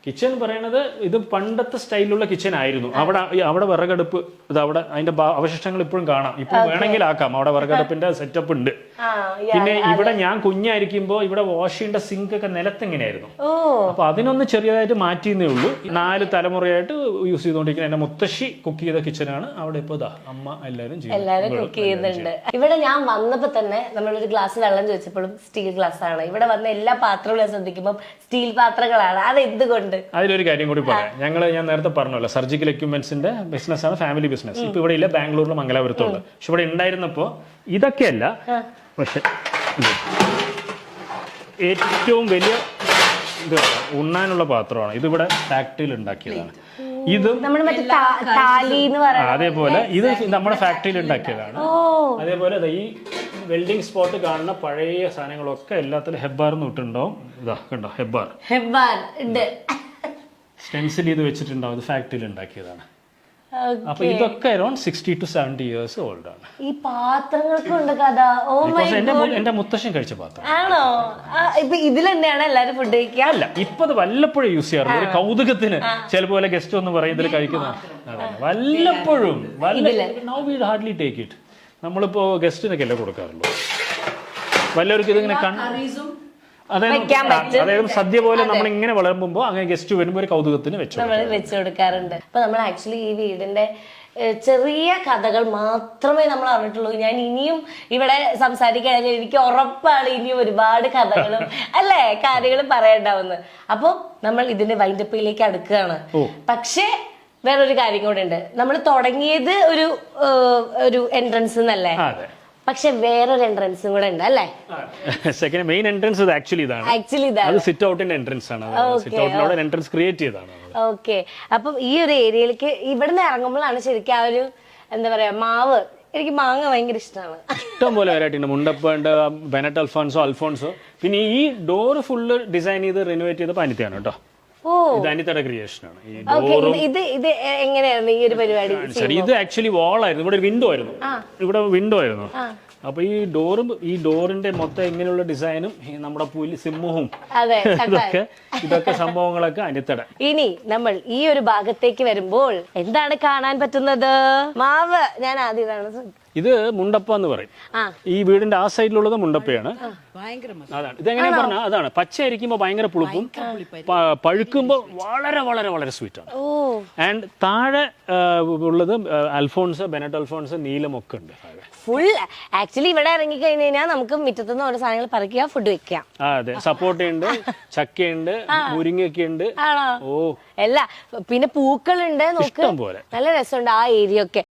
Kitchen പറയണത് ഇത് പണ്ടത്തെ സ്റ്റൈലിലുള്ള കിച്ചൺ ആയിരുന്നു. അവിടെ വിറകടുപ്പ് ഇത് അവിടെ അതിന്റെ അവശിഷ്ടങ്ങൾ ഇപ്പോഴും കാണാം. ഇപ്പോൾ വേണമെങ്കിൽ ആക്കാം. അവിടെ വിറകടുപ്പിന്റെ സെറ്റപ്പ് ഉണ്ട്. പിന്നെ ഇവിടെ ഞാൻ കുഞ്ഞായിരിക്കുമ്പോ ഇവിടെ വാഷിന്റെ സിങ്ക് ഒക്കെ നിലത്തെങ്ങനെയായിരുന്നു. അപ്പൊ അതിനൊന്ന് ചെറിയതായിട്ട് മാറ്റിയെന്നേ ഉള്ളൂ. 4 തലമുറയായിട്ട് യൂസ് ചെയ്തുകൊണ്ടിരിക്കുന്ന എന്റെ മുത്തശ്ശി കുക്ക് ചെയ്ത കിച്ചണാണ്. അവിടെ ഇപ്പൊ അമ്മ എല്ലാരും കുക്ക് ചെയ്യുന്നുണ്ട്. ഇവിടെ ഞാൻ വന്നപ്പോ തന്നെ നമ്മളൊരു ഗ്ലാസ് വെള്ളം ചോദിച്ചപ്പോഴും സ്റ്റീൽ ഗ്ലാസ് ആണ്. ഇവിടെ വന്ന എല്ലാ പാത്രങ്ങളും ശ്രദ്ധിക്കുമ്പോൾ സ്റ്റീൽ പാത്രങ്ങളാണ്. അത് എന്തുകൊണ്ട്? അതിലൊരു കാര്യം കൂടി പറയാം. ഞാൻ നേരത്തെ പറഞ്ഞല്ലോ, സർജിക്കൽ എക്യുപ്മെന്റ്സിന്റെ ബിസിനസ് ആണ്, ഫാമിലി ബിസിനസ്. ഇപ്പൊ ഇവിടെ ഇല്ല, ബാംഗ്ലൂരിലും മംഗലാപുരത്തുണ്ട്. പക്ഷെ ഇവിടെ ഉണ്ടായിരുന്നപ്പോ ഇതൊക്കെയല്ല, പക്ഷെ ഏറ്റവും വലിയ ഇത് ഉണ്ണാനുള്ള പാത്രമാണ്. ഇതിവിടെ ഫാക്ടറിയിൽ ഉണ്ടാക്കിയതാണ്. ഇതും അതേപോലെ ഇത് നമ്മുടെ ഫാക്ടറിയിൽ ഉണ്ടാക്കിയതാണ്. അതേപോലെ ഈ വെൽഡിംഗ് സ്പോട്ട് കാണുന്ന പഴയ സാധനങ്ങളൊക്കെ എല്ലാത്തിലും ഹെബ്ബാർന്ന് ഇട്ടുണ്ടാവും. ഇതാ കണ്ടോ, ഹെബ്ബാർ സ്റ്റെൻസിൽ ചെയ്ത് വെച്ചിട്ടുണ്ടാവും. ഇത് ഫാക്ടറിയിൽ ഉണ്ടാക്കിയതാണ്. അപ്പൊ ഇതൊക്കെ അറൌണ്ട് 60 to 70 years ഓൾഡ് ആണ്. ഈ പാത്രങ്ങൾക്കുണ്ട് കഥ. എന്റെ മുത്തശ്ശൻ കഴിച്ച പാത്രം ആണോ? ഇപ്പൊ ഇതിൽ തന്നെയാണ് എല്ലാരും ഫുഡ് കഴിക്കുക? അല്ല, ഇപ്പൊ അത് വല്ലപ്പോഴും യൂസ് ചെയ്യാറുണ്ട്, ഒരു കൗതുകത്തിന്. ചിലപോലെ ഗസ്റ്റ് ഒന്ന് പറയും ഇതിൽ കഴിക്കുന്ന. വല്ലപ്പോഴും now we hardly take it. നമ്മളിപ്പോ ഗസ്റ്റിനൊക്കെ അല്ലേ കൊടുക്കാറുള്ളൂ. വല്ലവർക്കും ഇതിങ്ങനെ അതായത് സദ്യ പോലെ നമ്മൾ ഇങ്ങനെ വളരുമ്പോ അങ്ങനെ ഗസ്റ്റ് വരുമ്പോ ഒരു കൗതുകത്തിന് വെച്ചു കൊടുക്കാറുണ്ട്. അപ്പൊ നമ്മൾ ആക്ച്വലി ഈ വീടിന്റെ ചെറിയ കഥകൾ മാത്രമേ നമ്മൾ അറിഞ്ഞിട്ടുള്ളൂ. ഞാൻ ഇനിയും ഇവിടെ സംസാരിക്കുകയാണെങ്കിൽ എനിക്ക് ഉറപ്പാണ് ഇനിയും ഒരുപാട് കഥകളും അല്ലേ കാര്യങ്ങളും പറയണ്ടാവുന്നത്. അപ്പൊ നമ്മൾ ഇതിന്റെ വൈൻഡപ്പിലേക്ക് അടുക്കുകയാണ്. പക്ഷേ വേറൊരു കാര്യം കൂടെ ഉണ്ട്. നമ്മൾ തുടങ്ങിയത് ഒരു എൻട്രൻസ് എന്നല്ലേ, പക്ഷെ വേറൊരു എൻട്രൻസും കൂടെ ഉണ്ട് അല്ലേ? സെക്കൻഡ് മെയിൻ എൻട്രൻസ് ആക്ച്വലി ഇതാണ്. സിറ്റ് ഔട്ടിന്റെ എൻട്രൻസ് ആണ്. സിറ്റ് ഔട്ടിലൂടെ എൻട്രൻസ് ക്രിയേറ്റ് ചെയ്തതാണ്. ഓക്കെ. അപ്പം ഈ ഒരു ഏരിയയിലേക്ക് ഇവിടുന്ന് ഇറങ്ങുമ്പോഴാണ് ശരിക്കും ആ ഒരു എന്താ പറയാ മാവ്. എനിക്ക് മാങ്ങ ഭയങ്കര ഇഷ്ടമാണ്. ഇഷ്ടം പോലെ വെറൈറ്റി ഉണ്ട്. മുണ്ടപ്പ ഉണ്ട്, ബെനറ്റ് അൽഫോൺസോ. പിന്നെ ഈ ഡോർ ഫുള്ള് ഡിസൈൻ ചെയ്ത് റിനോവേറ്റ് ചെയ്ത അനിതയാണ് കേട്ടോ. ഇത് അനിതയുടെ ക്രിയേഷൻ ആണ്. ഇത് എങ്ങനെയായിരുന്നു ഈ ഒരു പരിപാടി? ഇത് ആക്ച്വലി വാൾ ആയിരുന്നു. ഇവിടെ വിൻഡോ ആയിരുന്നു. അപ്പൊ ഈ ഡോറിന്റെ മൊത്തം എങ്ങനെയുള്ള ഡിസൈനും നമ്മുടെ സിംഹവും ഇതൊക്കെ സംഭവങ്ങളൊക്കെ അനിതയുടെ. ഇനി നമ്മൾ ഈ ഒരു ഭാഗത്തേക്ക് വരുമ്പോൾ എന്താണ് കാണാൻ പറ്റുന്നത്? മാവ്. ഞാൻ ആദ്യം ഇത് മുണ്ടപ്പ എന്ന് പറയും. ഈ വീടിന്റെ ആ സൈഡിലുള്ളത് മുണ്ടപ്പയാണ്. അതാണ്. ഇതെങ്ങനെയാ പറഞ്ഞാൽ അതാണ്. പച്ചയായിരിക്കുമ്പോ ഭയങ്കര പുളിപ്പും, പഴുക്കുമ്പോ വളരെ വളരെ വളരെ സ്വീറ്റ് ആണ്. ആൻഡ് താഴെ ഉള്ളത് ബെനറ്റ് അൽഫോൺസ്, നീലമൊക്കെ ഉണ്ട്. ഫുൾ ആക്ച്വലി ഇവിടെ ഇറങ്ങി കഴിഞ്ഞു കഴിഞ്ഞാൽ നമുക്ക് മുറ്റത്തുനിന്ന് ഓരോ സാധനങ്ങൾ പറിക്കുക, ഫുഡ് വെക്കാം. അതെ, സപ്പോട്ടയുണ്ട്, ചക്കയുണ്ട്, മുരിങ്ങയൊക്കെ ഉണ്ട്. ആണോ? എല്ലാ പിന്നെ പൂക്കളുണ്ട്. നോക്ക്, നല്ല രസമുണ്ട് ആ ഏരിയ ഒക്കെ.